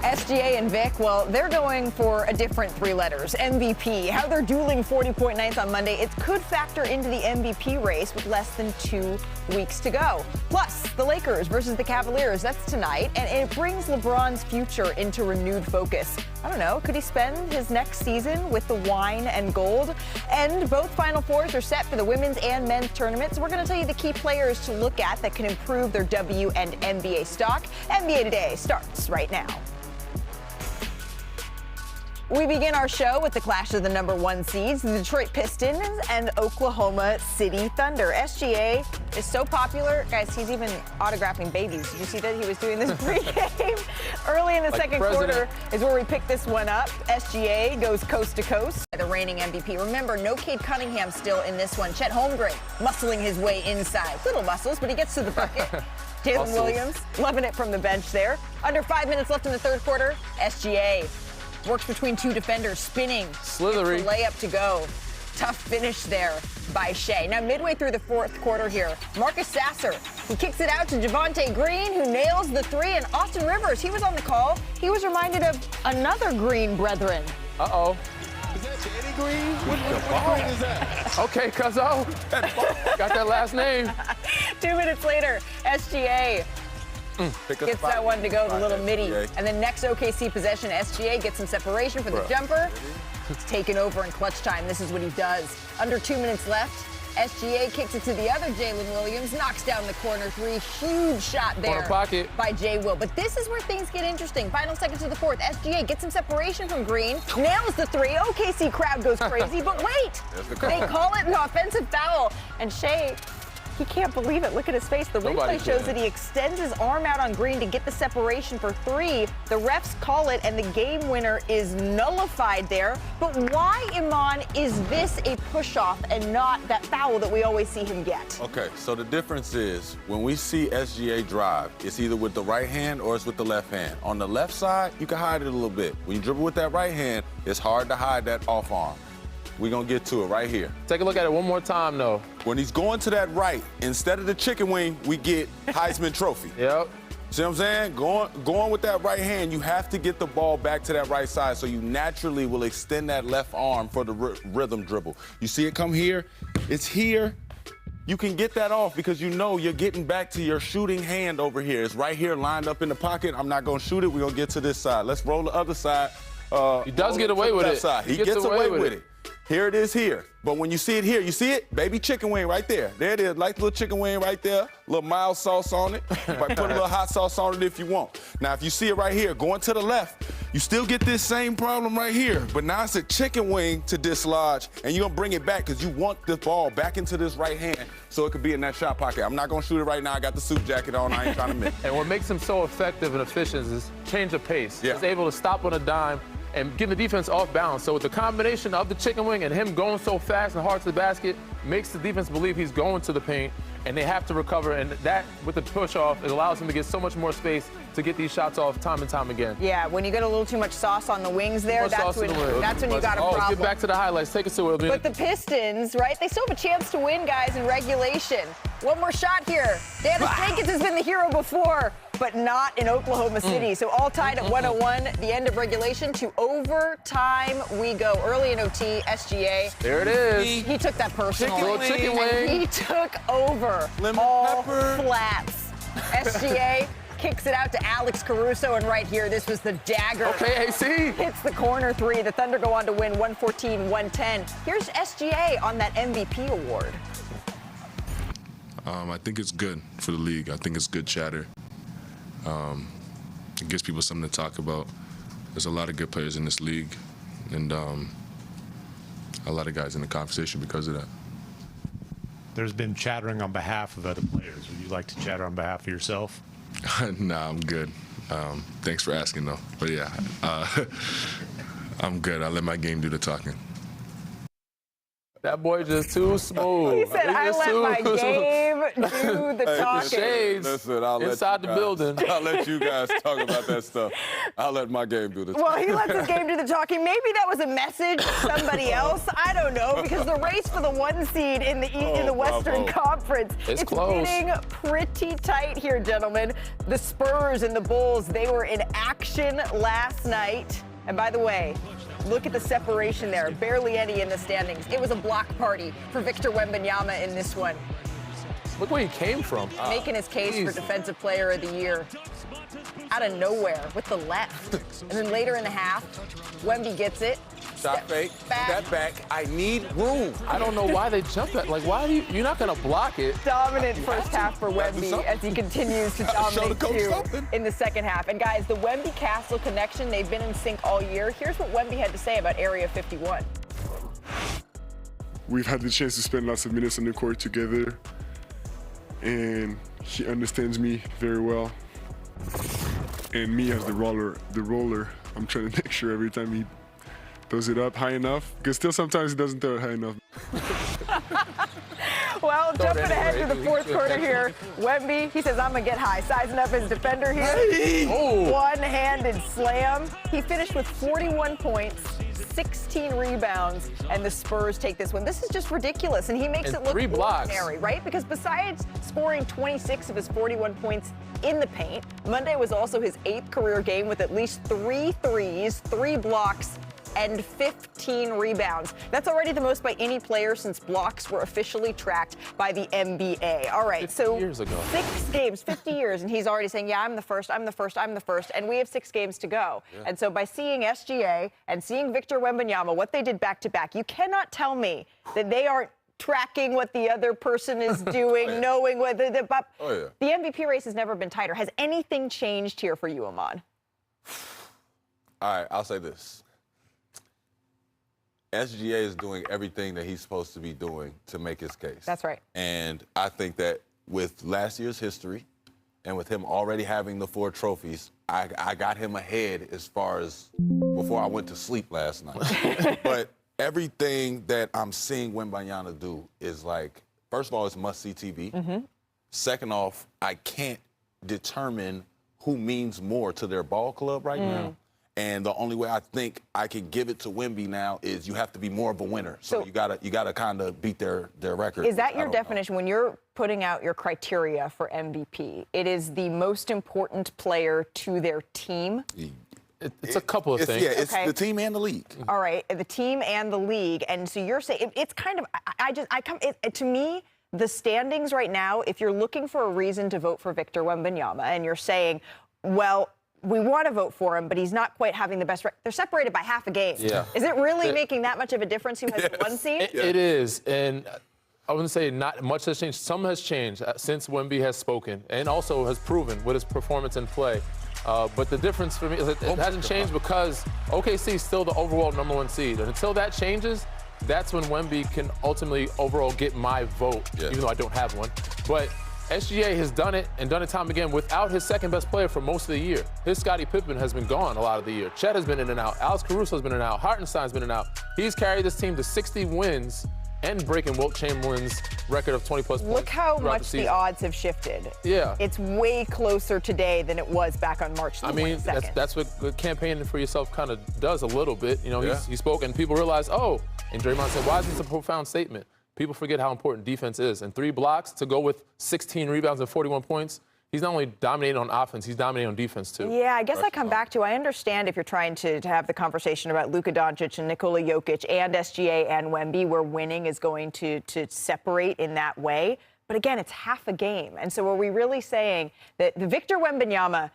SGA and Vic, well, they're going for a different three letters, MVP. How they're dueling 40-point nights on Monday, it could factor into the MVP race with less than 2 weeks to go. Plus, the Lakers versus the Cavaliers, that's tonight, and it brings LeBron's future into renewed focus. I don't know, could he spend his next season with the wine and gold? And both Final Fours are set for the women's and men's tournaments. We're going to tell you the key players to look at that can improve their W and NBA stock. NBA Today starts right now. We begin our show with the clash of the number 1 seeds, the Detroit Pistons and Oklahoma City Thunder. SGA is so popular. Guys, he's even autographing babies. Did you see that he was doing this pregame? Early in the second quarter is where we pick this one up. SGA goes coast to coast. The reigning MVP. Remember, no Cade Cunningham still in this one. Chet Holmgren muscling his way inside. Little muscles, but he gets to the bucket. Jalen Williams loving it from the bench there. Under 5 minutes left in the third quarter. SGA works between two defenders, spinning. Slithery. Layup to go. Tough finish there by Shea. Now, midway through the fourth quarter here, Marcus Sasser, he kicks it out to Javonte Green, who nails the three, and Austin Rivers, he was on the call. He was reminded of another Green brethren. Uh-oh. Is that Danny Green? What Green is that? Okay, cuzzo. Got that last name. 2 minutes later, SGA gets that one to go, the little midi. And then next OKC possession, SGA gets some separation for the jumper. It's taken over in clutch time. This is what he does. Under 2 minutes left, SGA kicks it to the other Jalen Williams, knocks down the corner three. Huge shot there by J. Will. But this is where things get interesting. Final seconds of the fourth, SGA gets some separation from Green, nails the three. OKC crowd goes crazy, but wait, they call it an offensive foul. And Shea, he can't believe it. Look at his face. The replay shows that he extends his arm out on Green to get the separation for three. The refs call it, and the game winner is nullified there. But why, Iman, is this a push-off and not that foul that we always see him get? Okay, so the difference is when we see SGA drive, it's either with the right hand or it's with the left hand. On the left side, you can hide it a little bit. When you dribble with that right hand, it's hard to hide that off arm. We're going to get to it right here. Take a look at it one more time, though. When he's going to that right, instead of the chicken wing, we get Heisman Trophy. Yep. See what I'm saying? Going with that right hand, you have to get the ball back to that right side, so you naturally will extend that left arm for the rhythm dribble. You see it come here? It's here. You can get that off because you know you're getting back to your shooting hand over here. It's right here lined up in the pocket. I'm not going to shoot it. We're going to get to this side. Let's roll the other side. He does get away with it. He gets away with it. Here it is here. But when you see it here, you see it? Baby chicken wing right there. There it is, like little chicken wing right there. Little mild sauce on it. Put a little hot sauce on it if you want. Now, if you see it right here, going to the left, you still get this same problem right here. But now it's a chicken wing to dislodge, and you're going to bring it back because you want the ball back into this right hand so it could be in that shot pocket. I'm not going to shoot it right now. I got the suit jacket on. I ain't trying to miss. And what makes him so effective and efficient is change of pace. Yeah. He's able to stop on a dime and get the defense off balance. So with the combination of the chicken wing and him going so fast and hard to the basket, makes the defense believe he's going to the paint, and they have to recover. And that, with the push-off, it allows him to get so much more space to get these shots off time and time again. Yeah, when you get a little too much sauce on the wings there, that's when you got a problem. Let's get back to the highlights. Take us to it. But the Pistons, right, they still have a chance to win, guys, in regulation. One more shot here. Dennis Jenkins has been the hero before, but not in Oklahoma City. So all tied at 101, the end of regulation. To overtime we go. Early in OT, SGA. There it is. He took that personal. Chicken wing. He took over all flats. SGA kicks it out to Alex Caruso, and right here, this was the dagger. Okay, AC. Hits the corner three. The Thunder go on to win 114-110. Here's SGA on that MVP award. I think it's good for the league. I think it's good chatter. It gives people something to talk about. There's a lot of good players in this league, and a lot of guys in the conversation because of that. There's been chattering on behalf of other players. Would you like to chatter on behalf of yourself? Nah, I'm good. Thanks for asking, though. But yeah, I'm good. I let my game do the talking. That boy just too smooth. He said, I let my game do the talking. Shades Listen, I'll inside the building. I'll let you guys talk about that stuff. I'll let my game do the talking. Well, he lets his game do the talking. Maybe that was a message to somebody else. I don't know, because the race for the 1 seed in the Western Conference, it's close. getting pretty tight here, gentlemen. The Spurs and the Bulls, they were in action last night. And by the way, look at the separation there. Barely any in the standings. It was a block party for Victor Wembanyama in this one. Look where he came from. Making his case for Defensive Player of the Year. Out of nowhere with the left. And then later in the half, Wemby gets it. Shot fake, step back. I need room. I don't know why they jumped that. Like, why you're not going to block it? Dominant first half for Wemby as he continues to dominate too in the second half. And guys, the Wemby-Castle connection, they've been in sync all year. Here's what Wemby had to say about Area 51. We've had the chance to spend lots of minutes on the court together, and he understands me very well. And me as the roller, I'm trying to make sure every time he throws it up high enough, because still sometimes he doesn't throw it high enough. Well, jumping ahead to the fourth quarter here, Wemby, he says, I'm going to get high. Sizing up his defender here. One-handed slam. He finished with 41 points, 16 rebounds, and the Spurs take this one. This is just ridiculous, and he makes it look ordinary, right? Because besides scoring 26 of his 41 points in the paint, Monday was also his 8th career game with at least 3 threes, 3 blocks, and 15 rebounds. That's already the most by any player since blocks were officially tracked by the NBA. All right, 50 years ago. 6 games, 50 years, and he's already saying, yeah, I'm the first, I'm the first, I'm the first, and we have 6 games to go. Yeah. And so by seeing SGA and seeing Victor Wembanyama, what they did back-to-back, you cannot tell me that they aren't tracking what the other person is doing, knowing what the MVP race has never been tighter. Has anything changed here for you, Amon? All right, I'll say this. SGA is doing everything that he's supposed to be doing to make his case. That's right. And I think that with last year's history and with him already having the 4 trophies, I got him ahead as far as before I went to sleep last night. But everything that I'm seeing Wembanyama do is like, first of all, it's must-see TV. Mm-hmm. Second off, I can't determine who means more to their ball club right now. And the only way I think I can give it to Wemby now is you have to be more of a winner. So you gotta kind of beat their record. Is that your definition when you're putting out your criteria for MVP? It is the most important player to their team. It's a couple of things. Yeah, it's the team and the league. All right, the team and the league. And so you're saying it's kind of to me. The standings right now, if you're looking for a reason to vote for Victor Wembanyama and you're saying, well, we want to vote for him, but he's not quite having the best they're separated by half a game. Yeah. Is it really making that much of a difference who has the 1 seed? It is. And I wouldn't say not much has changed. Some has changed since Wemby has spoken and also has proven with his performance and play. But the difference for me is that it hasn't changed because OKC is still the overall number 1 seed. And until that changes, that's when Wemby can ultimately overall get my vote, even though I don't have one. But SGA has done it and done it time again without his second best player for most of the year. His Scottie Pippen has been gone a lot of the year. Chet has been in and out. Alex Caruso's been in and out. Hartenstein's been in and out. He's carried this team to 60 wins and breaking Wilt Chamberlain's record of 20+ points. Look how much the odds have shifted. Yeah. It's way closer today than it was back on March 22nd. I mean, that's what campaigning for yourself kind of does a little bit. You know, he spoke and people realize, and Draymond said, why is this a profound statement? People forget how important defense is. And 3 blocks to go with 16 rebounds and 41 points, he's not only dominating on offense, he's dominating on defense, too. Yeah, I guess I come back to, I understand if you're trying to have the conversation about Luka Doncic and Nikola Jokic and SGA and Wemby, where winning is going to separate in that way. But again, it's half a game. And so are we really saying that the Victor Wembanyama,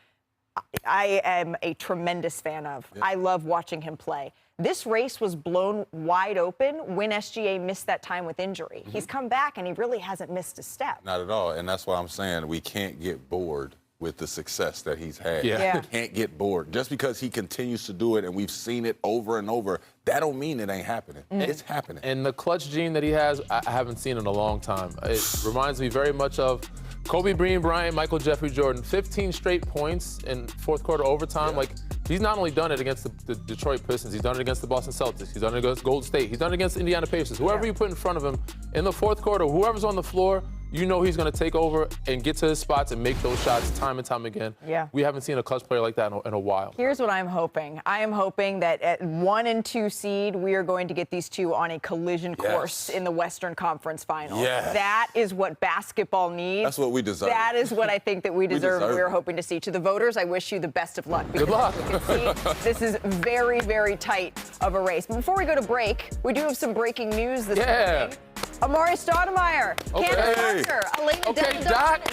I am a tremendous fan of. Yeah. I love watching him play. This race was blown wide open when SGA missed that time with injury. Mm-hmm. He's come back, and he really hasn't missed a step. Not at all, and that's why I'm saying we can't get bored with the success that he's had. Yeah. We can't get bored. Just because he continues to do it and we've seen it over and over, that don't mean it ain't happening. Mm-hmm. It's happening. And the clutch gene that he has, I haven't seen in a long time. It reminds me very much of Kobe Bryant, Michael Jeffrey Jordan, 15 straight points in fourth quarter overtime. Yeah. Like, he's not only done it against the Detroit Pistons, he's done it against the Boston Celtics, he's done it against Golden State, he's done it against Indiana Pacers. Whoever you put in front of him in the fourth quarter, whoever's on the floor, you know he's going to take over and get to his spots and make those shots time and time again. Yeah. We haven't seen a clutch player like that in a while. Here's what I'm hoping. I am hoping that at 1 and 2 seed, we are going to get these two on a collision course in the Western Conference Finals. Yes. That is what basketball needs. That's what we deserve. That is what I think that we deserve. We're hoping to see. To the voters, I wish you the best of luck. Good luck. As you can see, this is very, very tight of a race. But before we go to break, we do have some breaking news this morning. Amari Stoudemire, Candace Parker, Elena Delle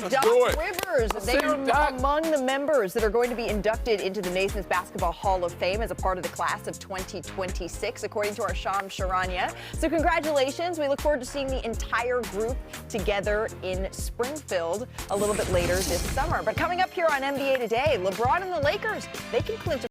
and Doc Rivers. They are among the members that are going to be inducted into the Naismith Basketball Hall of Fame as a part of the class of 2026, according to our Shams Charania. So congratulations. We look forward to seeing the entire group together in Springfield a little bit later this summer. But coming up here on NBA Today, LeBron and the Lakers, they can clinch